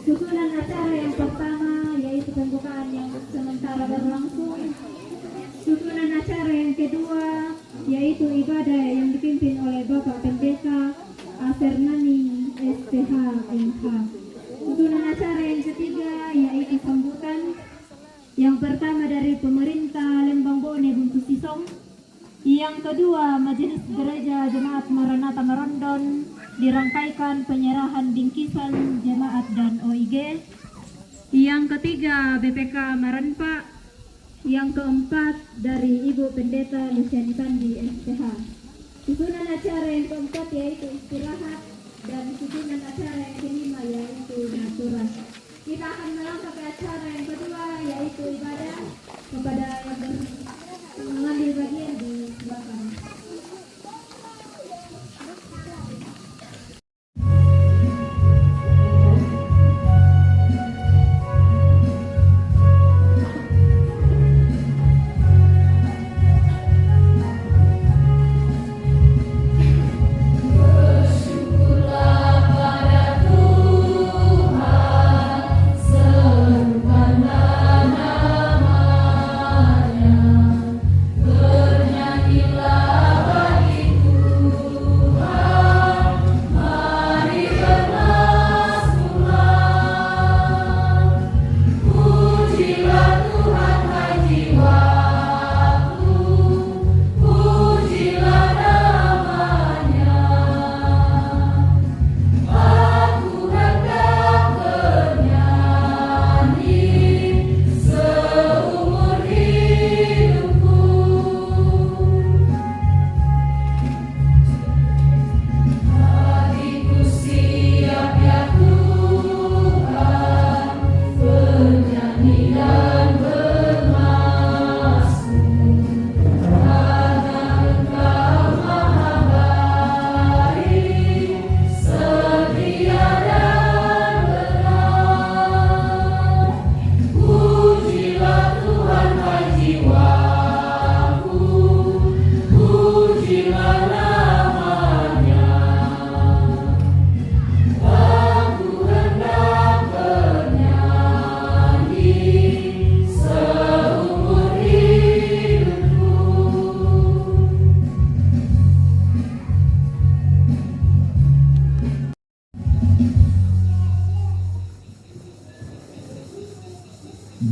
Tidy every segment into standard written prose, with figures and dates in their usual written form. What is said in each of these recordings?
Susunan acara yang pertama yaitu pembukaan yang sementara berlangsung. Susunan acara yang kedua yaitu ibadah yang dipimpin oleh Bapak Pendeta Afernani SPH MH. Susunan acara yang ketiga yaitu sambutan yang pertama dari pemerintah Lembang Bone Buntu Sisong. Yang kedua Majelis Gereja Jemaat Maranatha Marondon dirangkaikan penyerahan bingkisan jemaat dan OIG. Yang ketiga BPK Maranpa. Yang keempat dari Ibu Pendeta Luciani Tandi SPH. Susunan acara yang keempat yaitu istirahat dan susunan acara yang kelima yaitu natural. Kita akan melangkah ke acara yang kedua yaitu ibadah kepada yang mengambil bagian di belakang.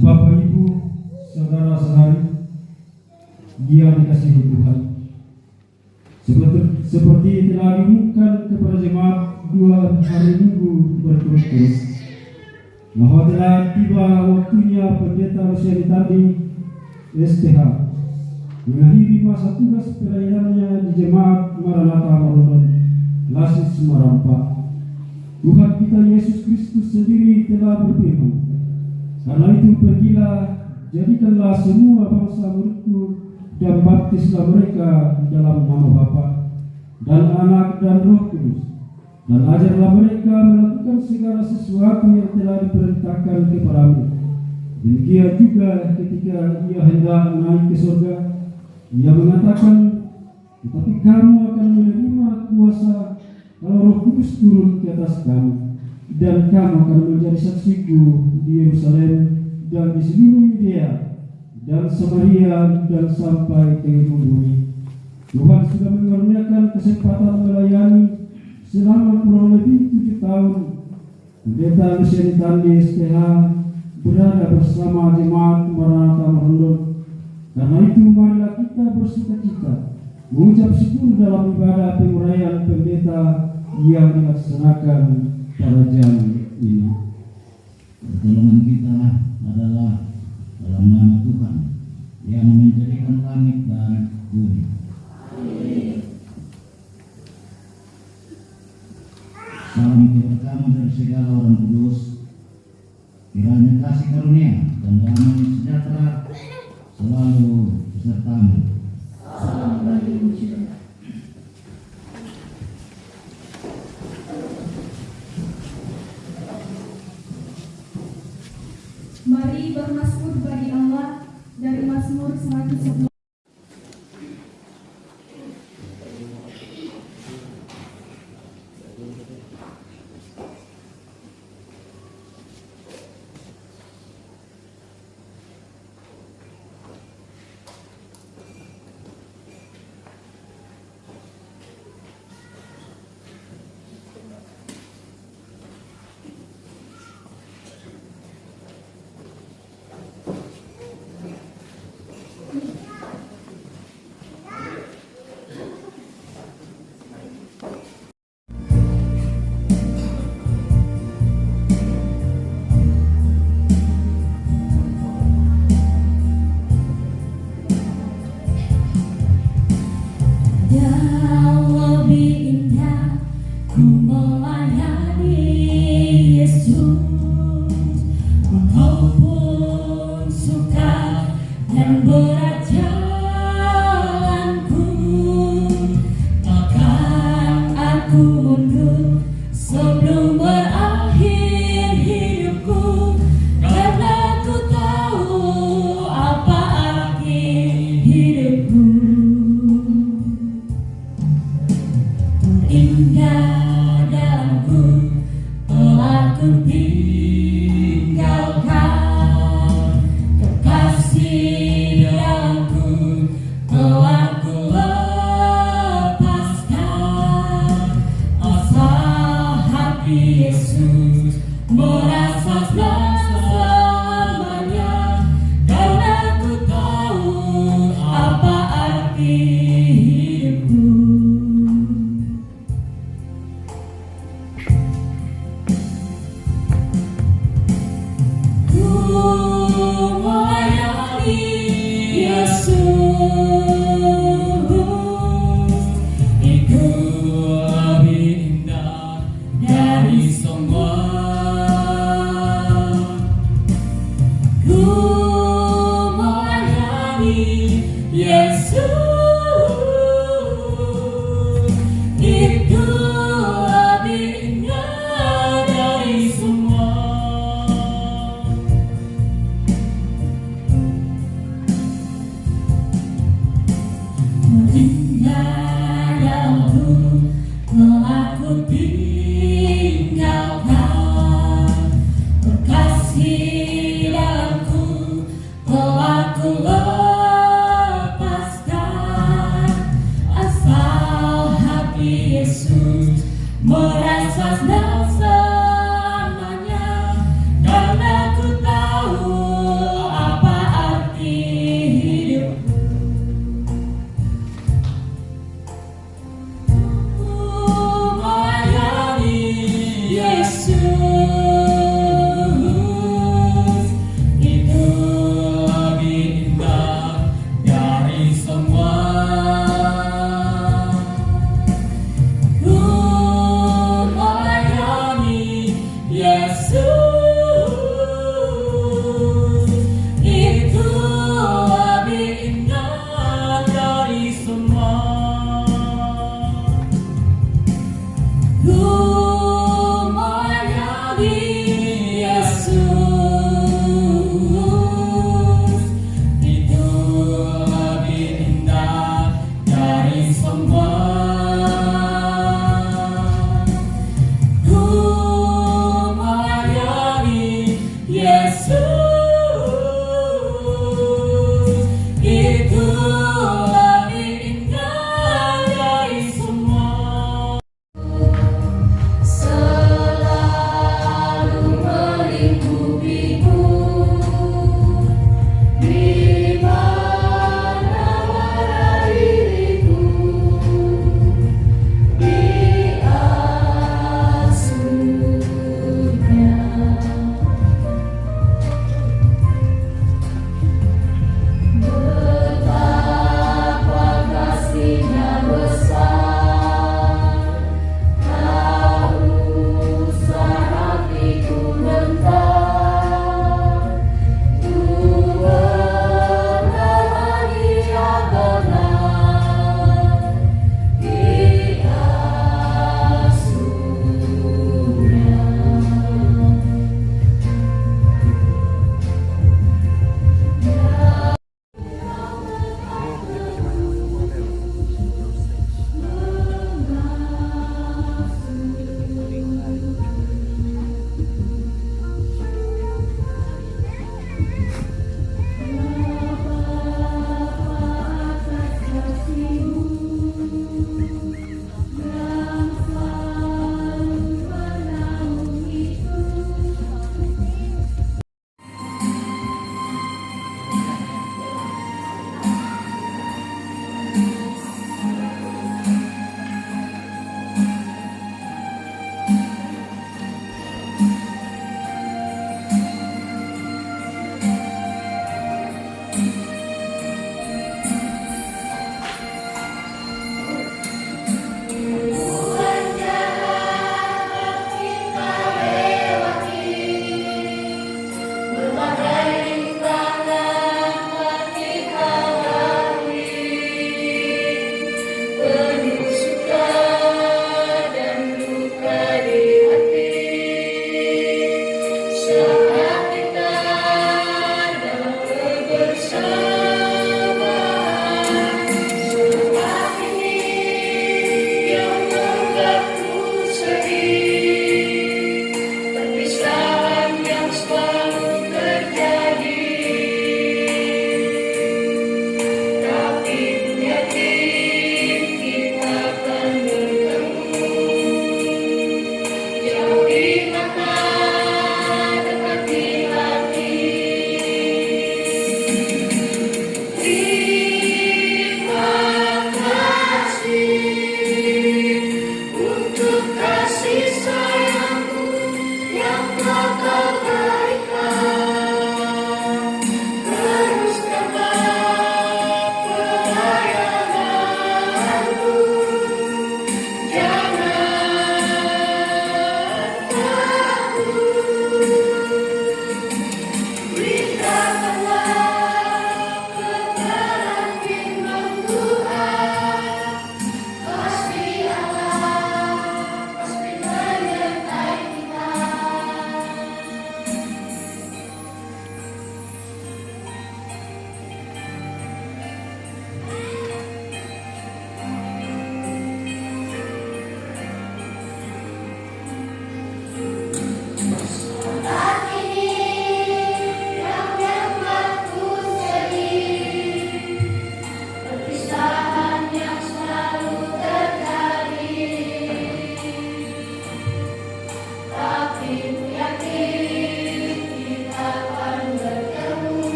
Bapak Ibu, saudara-saudari yang dikasihi Tuhan, seperti telah diumumkan kepada jemaat 2 hari Minggu berturut-turut bahwa telah tiba waktunya Pendeta Luciani Tandi SPH mengakhiri masa tugas pelayanannya di Jemaat Maranatha Marondon Lasis Marampa. Tuhan kita Yesus Kristus sendiri telah berfirman, karena itu pergilah, jadikanlah semua bangsa muridku dan baptislah mereka dalam nama Bapa dan Anak dan Roh Kudus, dan ajarlah mereka melakukan segala sesuatu yang telah diperintahkan kepadamu. Demikian juga ketika ia hendak naik ke surga, ia mengatakan, tetapi kamu akan menerima kuasa kalau Roh Kudus turun ke atas kamu, dan kamu akan menjadi saksiku di Yerusalem dan di seluruh Yudea dan Samaria dan sampai ke ujung bumi. Tuhan sudah mengaruniakan kesempatan melayani selama kurang lebih 7 tahun. Pendeta Luciani Tandi SPH berada bersama jemaat Maranatha Marondon. Karena itu marilah kita bersukacita mengucap syukur dalam ibadah penguraian pendeta yang dilaksanakan pada jam ini. Pertolongan kita adalah dalam nama Tuhan yang menjadikan langit dan bumi. Salam keberkahan dari segala orang kudus. Kiranya kasih karunia dan damai sejahtera selalu besertamu. Salam bagimu juga. Mari bermazmur bagi Allah dari Mazmur 111. Yang lebih indah ku melayani Yesus, walaupun suka dan berat jalanku, takkan aku mundur sebelum berakhir hidupku, karena ku tahu apa arti hidupku. Indah dalamku telah ku tinggalkan, kekasih dalamku telah ku lepaskan, asal hati Yesus merasa senang selamanya, karena ku tahu apa arti hidupku. Melayani Yesus, itu lebih indah dari semua. Ku melayani Yesus, itu lebih indah dari semua. Indah dalamku telah ku tinggalkan, kekasih dalamku telah ku lepaskan, asal hati Yesus merasa senang selamanya, karena ku tahu apa arti hidupku. Melayani Yesus, itu lebih indah dari semua. Ku melayani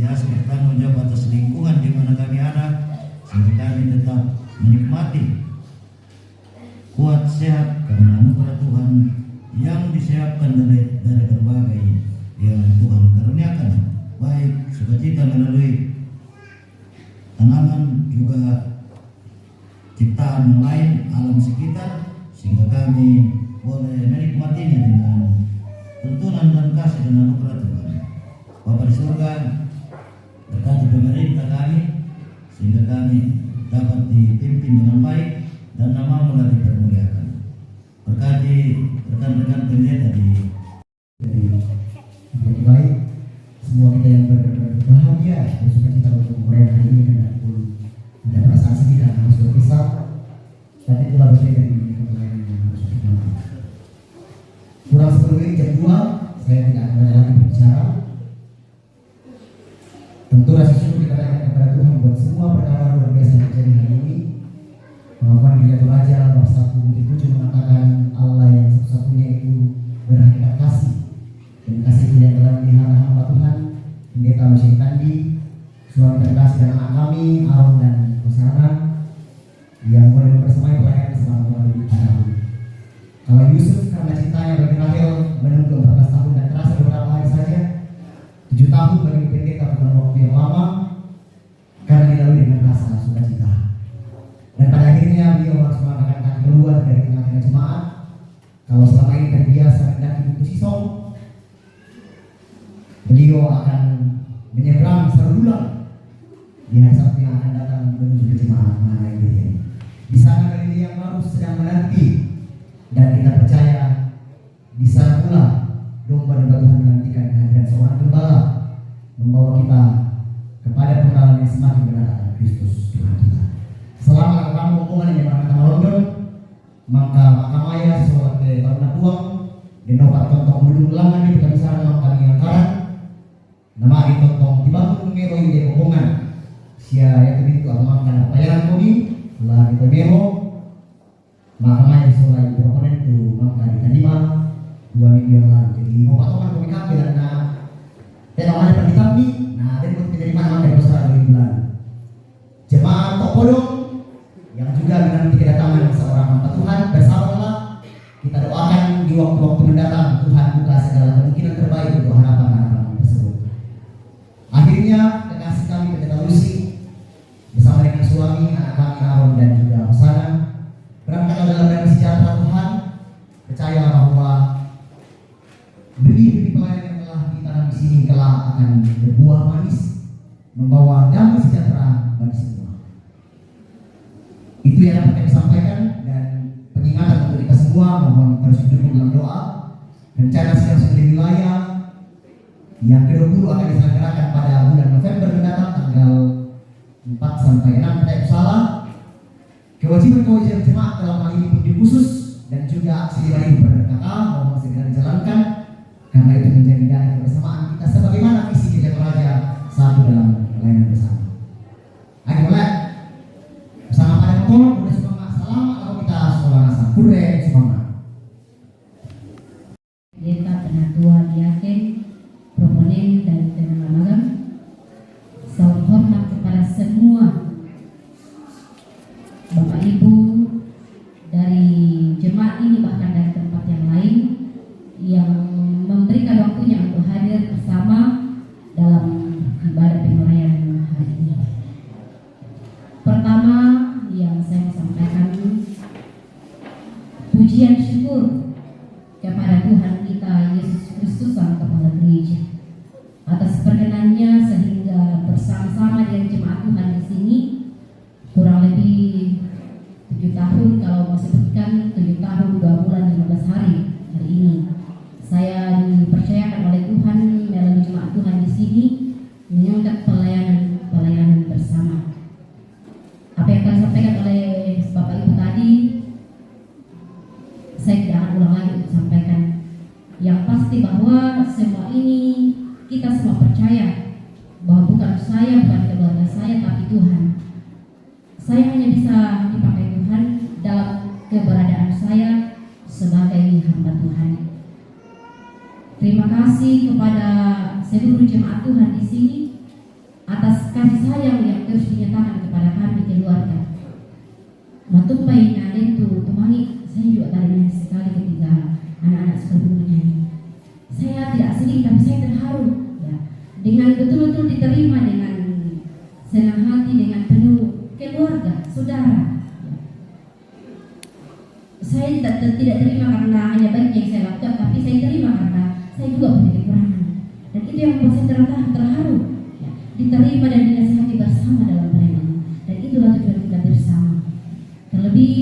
senantiasa bertanggung jawab atas lingkungan di mana kami ada, sehingga kami tetap menikmati kuat sehat karena anugerah Tuhan yang disiapkan dari berbagai yang Tuhan karuniakan, baik sukacita melalui tanaman juga ciptaan yang lain, alam sekitar, sehingga kami boleh menikmatinya dengan tuntunan dan kasih dan anugerah Tuhan. Bapa di surga, berkati pemerintah kami sehingga kami dapat dipimpin dengan baik dan nama-Mu dipermuliakan. Berkati rekan-rekan pendeta jadi baik semua kita yang berbahagia bersuka cita untuk merayakan hari ini, karena pun ada perasaan sedih dan harus berpisah, dan itulah bagian dari pelayanan yang harus kita lakukan. Kurang 10 menit jam 2 saya tidak akan lagi berbicara. Tentu rasa syukur kita naikkan kepada Tuhan buat semua perkara luar biasa yang terjadi hari ini. Pengakuan Gilead Raja bab 1 dipuji mengatakan Allah yang satu-satunya itu berhakikat kasih, dan kasih itu yang telah dipelihara hamba Tuhan Pendeta Lucian Tandi, suami terkasih dan anak kami Aaron dan Rosana yang boleh mempersemai pelayanan selama lebih tahun. Kalau Yusuf karena cintanya bagi Rahel menunggu 14 tahun dan terasa beberapa hari saja, 7 tahun bagi pendeta bukan waktu yang lama karena dilalui dengan rasa sukacita. Dan pada akhirnya beliau harus mengangkat kaki keluar dari tengah-tengah jemaat. Kalau selama ini terbiasa mendaki buku sisong, beliau akan menyeberang serulang di hari Sabtu yang akan datang menuju ke jemaat mana ini. Di sana Galilea yang baru sedang menanti, dan kita percaya di sana pula domba Tuhan menantikan kehadiran seorang gembala membawa kita kepada pengenalan yang semakin benar akan Kristus Tuhan kita. Selama kamu hubungan yang berkata London, maka Makamaya sesuatu ke Taruna Puang dan nopat tontong mendung ulangan di perkemisaran maka mengangkaran nama di tontong dibangun mero yang di hubungan sia yang itu amakan pelayanan kami lah kita mero Makamaya sesuatu proponen itu maka diterima 2 minggu yang lalu. Jadi obat-obatan kami kambil dan tidak ada perditambi, nah dan buat penerimaan maka itu 2 bulan. Jemaat Tokpodong yang juga menanti kedatangan seorang hamba Tuhan, bersabarlah, kita doakan di waktu-waktu mendatang Tuhan buka segala kemungkinan terbaik untuk harapan-harapan tersebut. Akhirnya kekasih kami Pendeta Lucy bersama dengan suami, anak kami Aaron dan juga Rosana berangkatlah dalam damai sejahtera Tuhan. Percayalah bahwa benih pelayanan yang telah ditanam di sini kelak akan berbuah manis, membawa damai sejahtera bagi semua. Itu yang dapat kami sampaikan, dan pengingatan untuk kita semua mohon terus didukung dalam doa. Rencana sidang sumber wilayah yang ke-20 akan diselenggarakan pada bulan November mendatang tanggal 4 sampai 6 tidak salah. Kewajiban jemaat dalam hal ini pun khusus dan juga aksi dari berkata mohon segera dijalankan, karena itu menjadi dana kebersamaan kita sebagaimana visi Gilead Raja satu dalam pelayanan bersama. Ayo mulai bersama pada motor udah semangat salam atau kita sekolah nasa kure semangat. Pendeta Penatua Diaken, proponen dan tenaga magang. Salam hormat kepada semua Bapak Ibu dari jemaat ini bahkan dari tempat yang lain yang memberikan waktunya untuk hadir bersama dalam ibadah pengurayan hari ini. Pertama yang saya sampaikan pujian syukur kepada Tuhan kita Yesus Kristus Sang Kepala Gereja atas perkenannya sehingga bersama-sama dengan jemaat Tuhan di sini kurang lebih 7 tahun, kalau mau sebutkan 7 tahun 2 bulan 15 hari ini saya dipercayakan oleh Tuhan melalui jemaat Tuhan di sini menyangkut pelayanan bersama. Apa yang telah disampaikan oleh Bapak Ibu tadi saya tidak akan ulang lagi untuk sampaikan. Yang pasti bahwa semua ini kita semua percaya bahwa bukan saya, bukan keluarga saya, tapi Tuhan. Saya hanya bisa dipakai Tuhan dalam keberadaan saya sebagai hamba Tuhan. Terima kasih kepada seluruh jemaat Tuhan di sini kasih sayang yang terus dinyatakan kepada kami keluarga. Matumpai naden tu tumangi, saya juga tadi sekali ketika anak-anak sekolah menyanyi. Saya tidak sedih tapi saya terharu ya, dengan betul-betul diterima dengan senang hati, dengan penuh keluarga, saudara. Saya tidak terima karena hanya baik yang saya lakukan, tapi saya terima karena saya juga punya kekurangan. Dan itu yang membuat saya terharu ya, diterima dan dinasihati bersama dalam pelayanan. Dan itulah tujuan kita bersama. Terlebih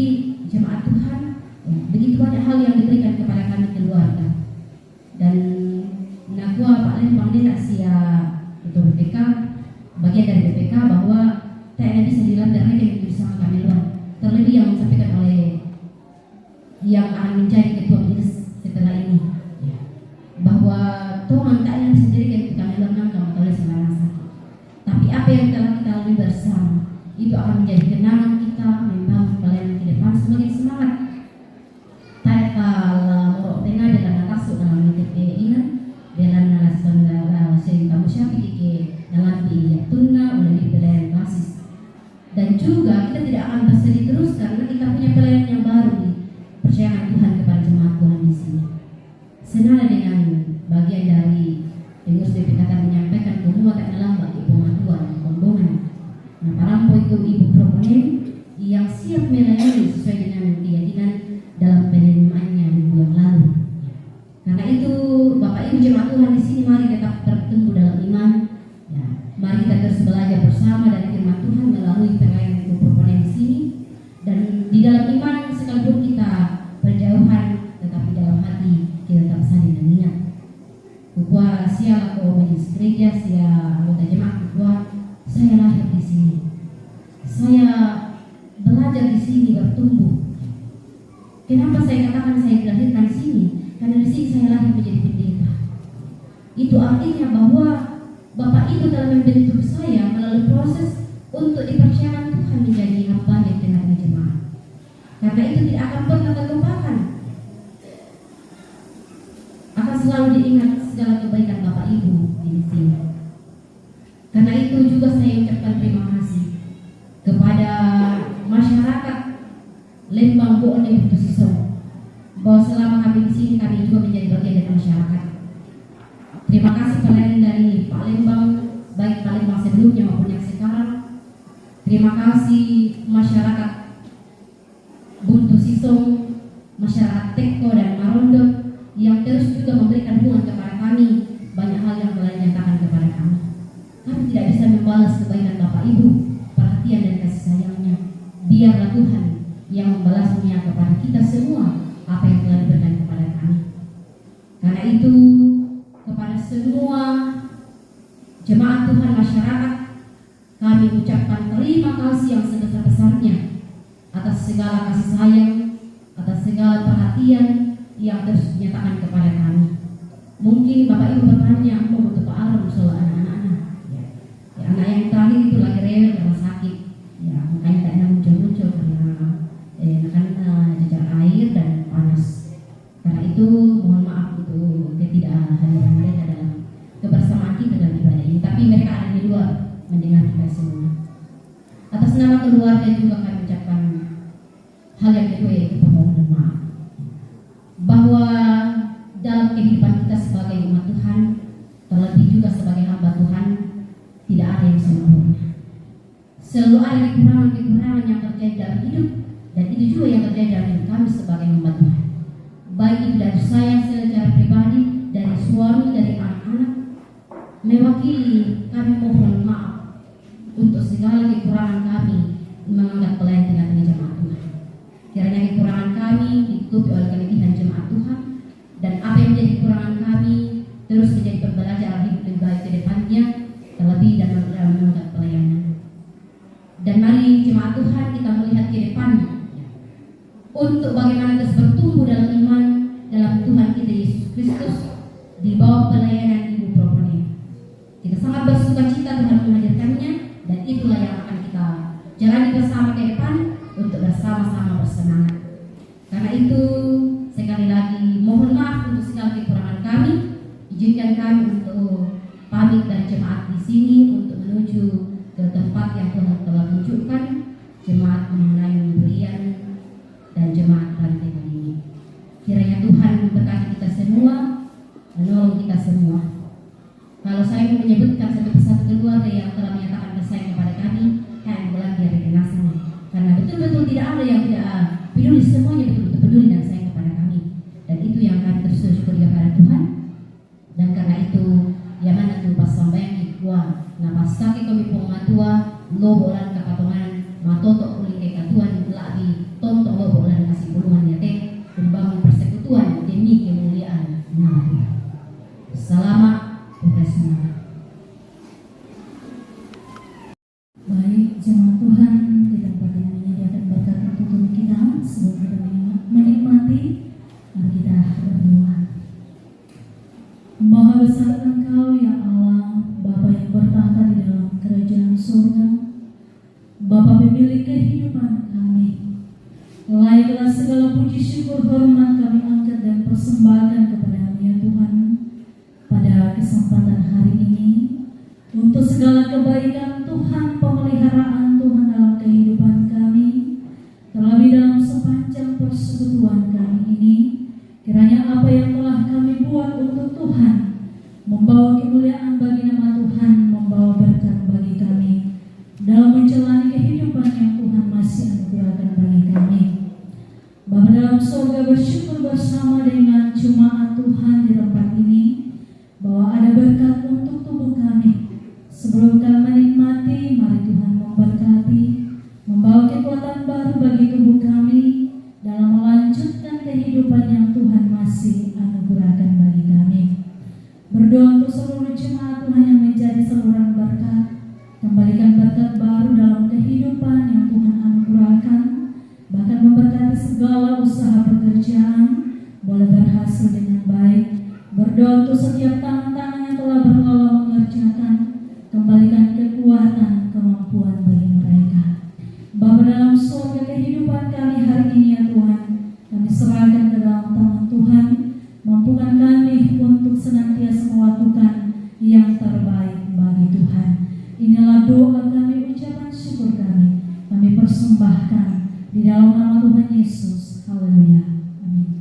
jemaat Tuhan ya, begitu banyak hal yang diberikan kepada kami keluarga. Dan nakua Pak Lempang dia nak itu BPK, bagian dari BPK bahwa TNI bisa dilantar lagi bersama kami luar. Terlebih yang disampaikan oleh yang akan menjadi ketua majelis setelah ini ya, bahwa Tuhan tak hanya sendiri kita melakukan kamu oleh sembarang sakit, tapi apa yang telah kita lalui bersama itu akan menjadi kenangan kita membangun pelayanan ke depan semakin semangat. Kalau morok tengah dalam atas dalam MTP ini dalam alasan sering kamu siapa ke dalam di tuna oleh di pelayanan basis, dan juga kita tidak akan bersedih terus karena kita punya pelayanan yang baru di percayakan Tuhan kepada jemaat Tuhan di sini. Senada dengan bagian dari pengurus BPK menyampaikan bahwa tak dalam bagi pengaduan pembohongan. Nah, para itu ibu proponen yang siap melayani sesuai dengan keyakinan dalam penerimaannya minggu yang lalu. Karena itu Bapak Ibu jemaat Tuhan di sini mari tetap bertumbuh dalam iman. Ya, mari kita terus belajar bersama dari firman Tuhan melalui pelayanan ibu proponen di sini. Dan di dalam iman sekalipun kita berjauhan, tetapi dalam hati kita tetap saling mengingat. Bahwa siapa atau majelis gereja, siapa anggota jemaat bahwa saya lahir di sini, saya belajar di sini, bertumbuh. Kenapa saya katakan saya dilahirkan di sini? Karena di sini saya lahir menjadi pendeta. Itu artinya bahwa Bapak Ibu telah membentuk saya melalui proses untuk dipercayakan Tuhan menjadi hamba di tengah jemaat. Karena itu tidak akan pernah terlupakan. Akan selalu diingat segala kebaikan Bapak Ibu di sini. Karena itu juga saya ucapkan terima kasih kepada masyarakat Lembang Bone Butusiso bahwa selama kami di sini kami juga menjadi bagian dari masyarakat. Terima kasih pelayanan dari Pak Lembang, baik Pak Lembang sebelumnya maupun yang sekarang. Terima kasih masyarakat Buntu Sisong, masyarakat Teko dan Marondo yang terus juga memberikan dukungan kepada kami. Banyak hal yang telah dinyatakan kepada kami. Kami tidak bisa membalas kebaikan Bapak Ibu, perhatian dan kasih sayangnya. Biarlah Tuhan yang membalasnya kepada kita semua apa yang telah diberikan kepada kami. Karena itu kepada semua jemaat Tuhan masyarakat kami ucapkan terima kasih yang sebesar-besarnya atas segala kasih sayang, atas segala perhatian yang terus dinyatakan kepada kami. Mungkin Bapak Ibu bertanya, mau untuk Pak Arum soal anak-anak. Ya, anak yang terakhir itu lagi rewel karena sakit. Ya, makanya tak ada muncul-muncul karena jejak air dan panas. Karena itu mohon maaf untuk ketidakhadiran mereka dalam kebersamaan kita dalam ibadah ini. Tapi mereka ada di luar mendengar kita semua. Atas nama keluarga juga kami ucapkan hal yang kedua yaitu permohonan maaf bahwa dalam kehidupan kita sebagai umat Tuhan, terlebih juga sebagai hamba Tuhan, tidak ada yang sempurna. Selalu ada kekurangan-kekurangan yang terjadi dalam hidup, dan itu juga yang terjadi dalam hidup kami sebagai hamba Tuhan. Baik itu dari saya secara pribadi, dari suami, dari anak-anak, mewakili kami mohon maaf untuk segala kekurangan kami menganggap pelayan tengah-tengah jemaat Tuhan. Kiranya kekurangan kami ditutupi oleh kelebihan jemaat Tuhan, dan apa yang menjadi kekurangan kami terus menjadi pembelajaran hidup lebih baik ke depannya, terlebih dalam menganggap pelayanan. Dan mari jemaat Tuhan kita melihat ke depan untuk bagaimana terus bertumbuh dalam iman dalam Tuhan kita Yesus Kristus di bawah pelayanan Ibu Proponen. Kita sangat bersuka cita Tuhan menghadirkannya, dan itulah yang akan kita jalani bersama ke depan untuk bersama-sama bersemangat. Karena itu sekali lagi mohon maaf untuk segala kekurangan kami. Izinkan kami untuk pamit dari jemaat di sini untuk menuju sambayang ikuan napasake kami pengatua lobolan kapatongan matotok uli kekatuan labi tontok lobolan kasih puluhan yate membangun persekutuan demi kemuliaan nama Tuhan. Selamat bersama. Baik jemaat Tuhan, di tempat yang menyediakan berkat untuk kita sebelum kita menikmati, mari kita berdoa. Maha besar Engkau ya Allah, Bapa yang bertahta di dalam kerajaan surga, Bapa pemilik kehidupan kami. Layaklah segala puji syukur hormat kami angkat dan persembahkan kepada-Mu ya Tuhan pada kesempatan hari ini untuk segala kebaikan Tuhan, pemeliharaan Tuhan dalam kehidupan kami, terlebih dalam sepanjang persekutuan kami ini. Kiranya apa yang telah kami buat untuk Tuhan membawa kemuliaan bagi nama Tuhan, membawa berkat bagi kami dalam menjalani kehidupan yang Tuhan masih anugerahkan bagi kami. Bapa dalam surga, bersyukur bersama dengan jemaat Tuhan di tempat ini bahwa ada berkat untuk tubuh kami. Sebelum kami menikmati, mari Tuhan memberkati, membawa kekuatan baru bagi tubuh kami dalam melanjutkan kehidupan yang Tuhan masih anugerahkan bagi kami. Berdoa untuk seluruh jemaat Tuhan yang menjadi saluran berkat, kembalikan berkat baru dalam kehidupan yang Tuhan anugerahkan, bahkan memberkati segala usaha pekerjaan boleh berhasil dengan baik. Berdoa untuk setiap tangan-tangan yang telah berlala mengerjakan, kembalikan kekuatan, kemampuan bagi mereka. Bapa dalam surga, kehidupan kami hari ini ya Tuhan, kami serahkan ke dalam tangan Tuhan. Mampukan kami untuk senantiasa melakukan yang terbaik bagi Tuhan. Inilah doa kami, ucapan syukur kami persembahkan di dalam nama Tuhan Yesus. Haleluya. Amin.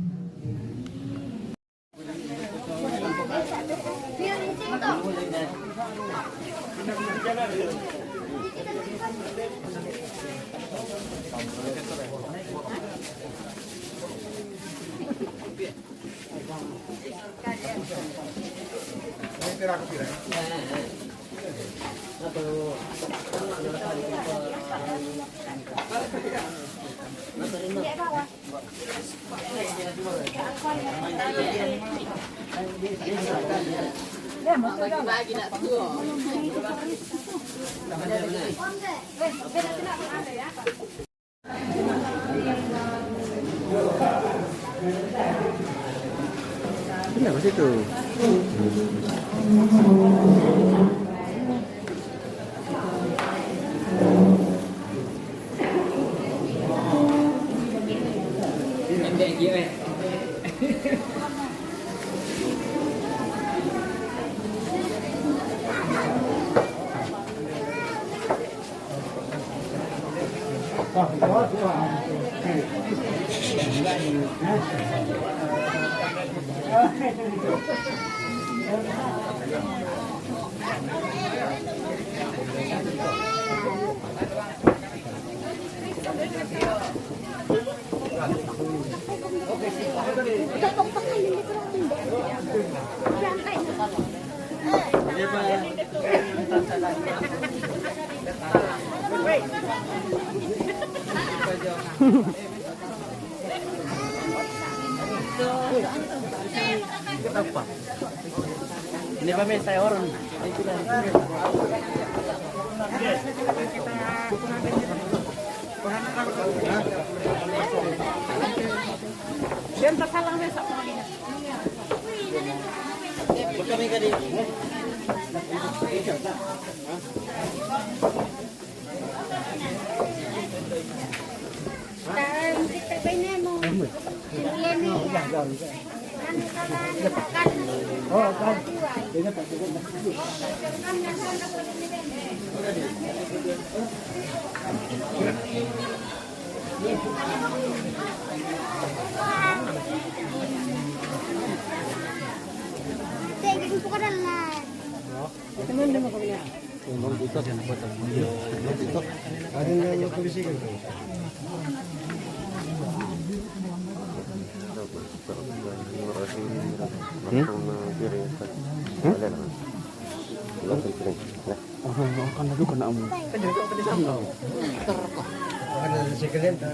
Kenapa sih tuh? Ini pa may saya orang. akan lalu kena kamu. Kan jadi kok sama. Ada sekalian tuh.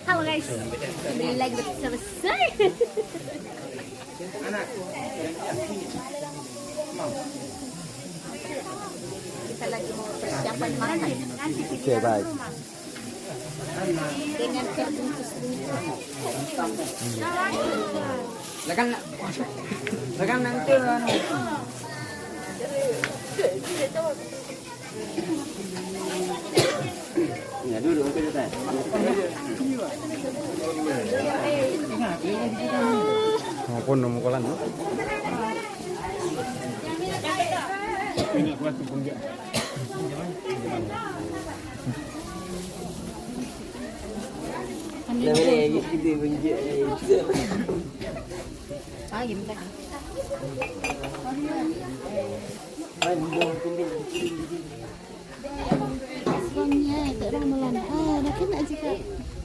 Halo guys, nilai selesai. Kita lagi mau persiapan makan. Oke, baik. Dengan terbungkus. Lekan nanti ya dulu kita. Maupun nomukolan.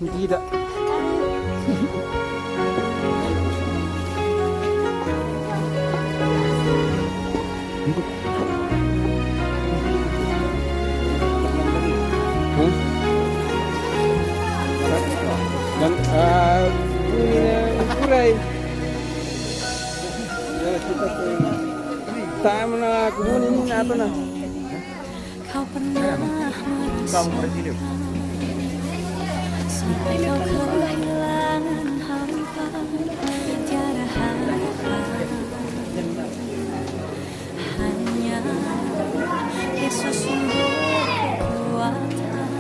Tidak. Dan kurai. Tak mana kebun ini atau nah? Kau pernah Kamu presiden. sampai kau kehilangan hampa, tiada harapan. Hanya Yesus sumber kekuatan.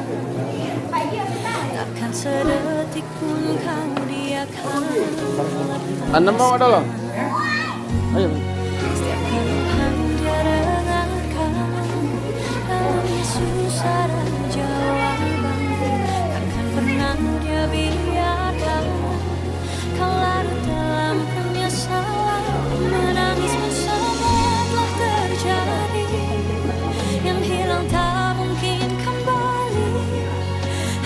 Takkan sedetik pun kau diakan lepas. Anda mau ada loh? Ayo. Setiap keluhan dia dengarkan, dalam Yesus ada jawaban. Takkan pernah dia biarkan kau larut dalam penyesalan. Menangis pun semua telah terjadi, yang hilang tak mungkin kembali.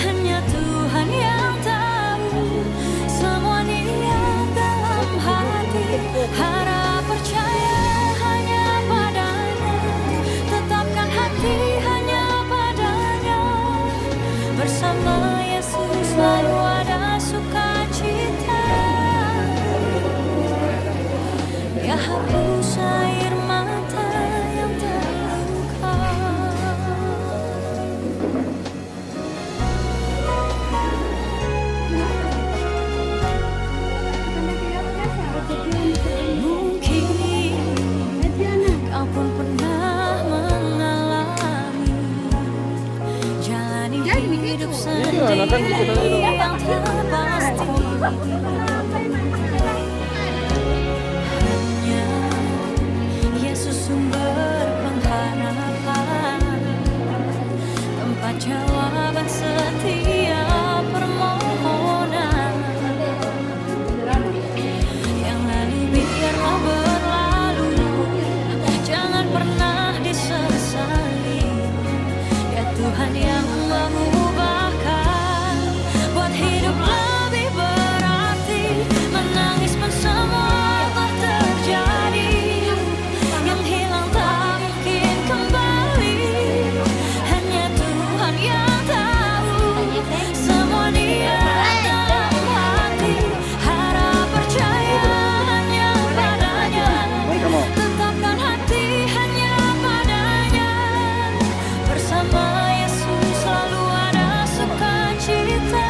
Hanya Tuhan yang tahu semua niat dalam hati. Harap percaya hanya padanya, tetapkan hati hanya padanya. Bersama Yesus selalu ada sukacita. Dia hapus air mata yang terluka. Mungkin kau pun pernah mengalami jalani hidup sendiri yang terpasti. Hanya Yesus sumber pengharapan, tempat jawaban setiap permohonan. Yang lalu biarlah berlalu, jangan pernah disesali. Ya Tuhan yang mengubahkan, buat hidup lebih berarti. Menangis pun semua telah terjadi, yang hilang tak mungkin kembali. Hanya Tuhan yang tahu semua niat dalam hati. Harap percaya hanya padanya, tetapkan hati hanya padanya. Bersama Yesus selalu ada sukacita.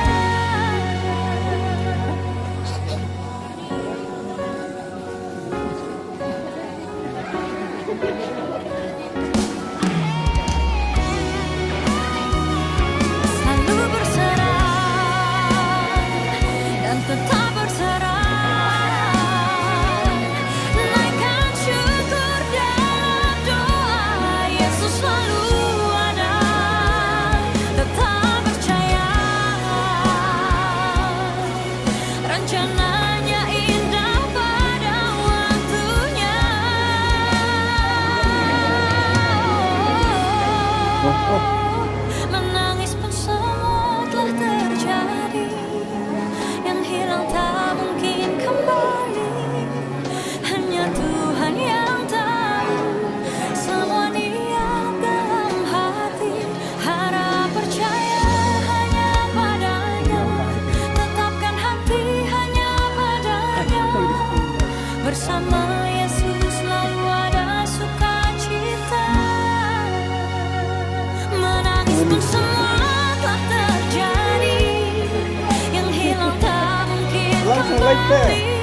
Selalu berserah dan tetap berserah. Naikkan syukur dalam doa. Yesus selalu ada. Tetap percaya, rencananya indah pada waktunya. Menangis pun semua telah terjadi, right there.